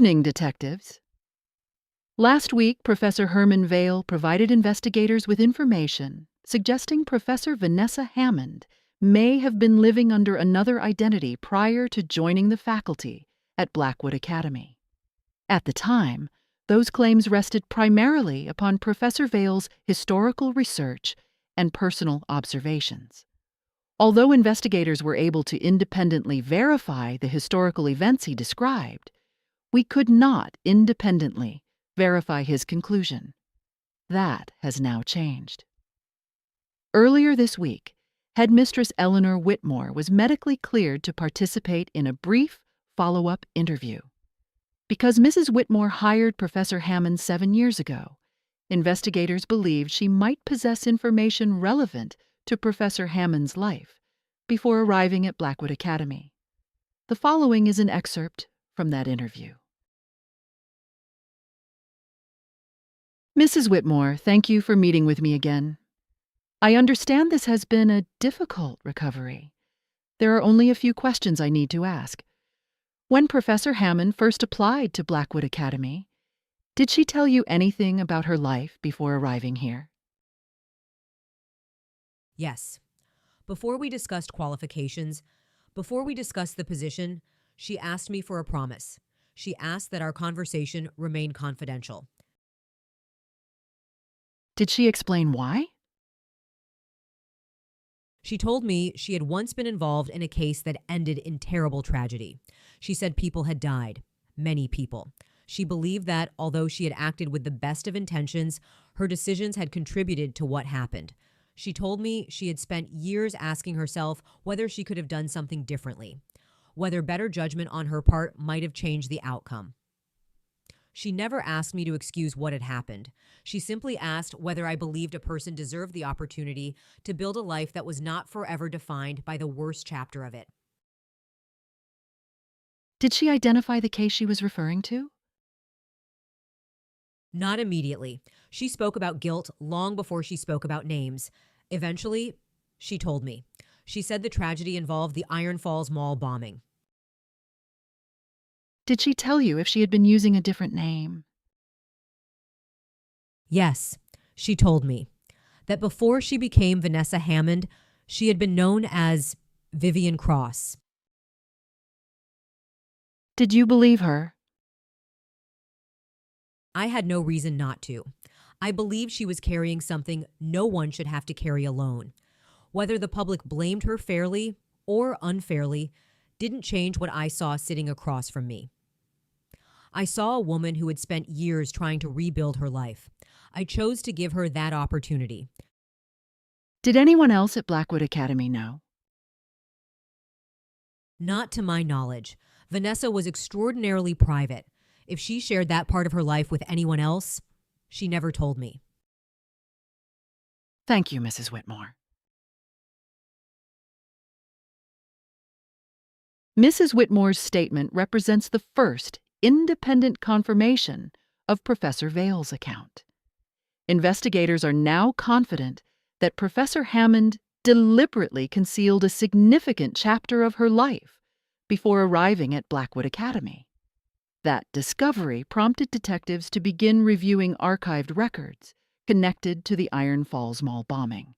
evening, detectives. Last week, Professor Herman Vale provided investigators with information suggesting Professor Vanessa Hammond may have been living under another identity prior to joining the faculty at Blackwood Academy. At the time, those claims rested primarily upon Professor Vale's historical research and personal observations. Although investigators were able to independently verify the historical events he described, we could not independently verify his conclusion. That has now changed. Earlier this week, Headmistress Eleanor Whitmore was medically cleared to participate in a brief follow-up interview. Because Mrs. Whitmore hired Professor Hammond 7 years ago, investigators believed she might possess information relevant to Professor Hammond's life before arriving at Blackwood Academy. The following is an excerpt from that interview. Mrs. Whitmore, thank you for meeting with me again. I understand this has been a difficult recovery. There are only a few questions I need to ask. When Professor Hammond first applied to Blackwood Academy, did she tell you anything about her life before arriving here? Yes. Before we discussed qualifications, before we discussed the position, she asked me for a promise. She asked that our conversation remain confidential. Did she explain why? She told me she had once been involved in a case that ended in terrible tragedy. She said people had died, many people. She believed that, although she had acted with the best of intentions, her decisions had contributed to what happened. She told me she had spent years asking herself whether she could have done something differently, whether better judgment on her part might have changed the outcome. She never asked me to excuse what had happened. She simply asked whether I believed a person deserved the opportunity to build a life that was not forever defined by the worst chapter of it. Did she identify the case she was referring to? Not immediately. She spoke about guilt long before she spoke about names. Eventually, she told me. She said the tragedy involved the Iron Falls Mall bombing. Did she tell you if she had been using a different name? Yes, she told me that before she became Vanessa Hammond, she had been known as Vivian Cross. Did you believe her? I had no reason not to. I believed she was carrying something no one should have to carry alone. Whether the public blamed her fairly or unfairly didn't change what I saw sitting across from me. I saw a woman who had spent years trying to rebuild her life. I chose to give her that opportunity. Did anyone else at Blackwood Academy know? Not to my knowledge. Vanessa was extraordinarily private. If she shared that part of her life with anyone else, she never told me. Thank you, Mrs. Whitmore. Mrs. Whitmore's statement represents the first independent confirmation of Professor Vale's account. Investigators are now confident that Professor Hammond deliberately concealed a significant chapter of her life before arriving at Blackwood Academy. That discovery prompted detectives to begin reviewing archived records connected to the Iron Falls Mall bombing.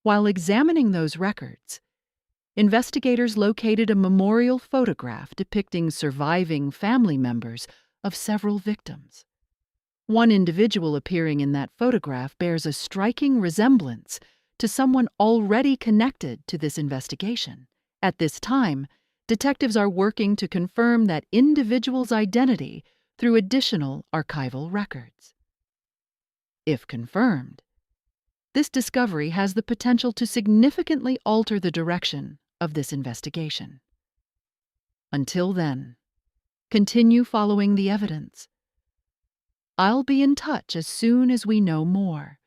While examining those records, investigators located a memorial photograph depicting surviving family members of several victims. One individual appearing in that photograph bears a striking resemblance to someone already connected to this investigation. At this time, detectives are working to confirm that individual's identity through additional archival records. If confirmed, this discovery has the potential to significantly alter the direction of this investigation. Until then, continue following the evidence. I'll be in touch as soon as we know more.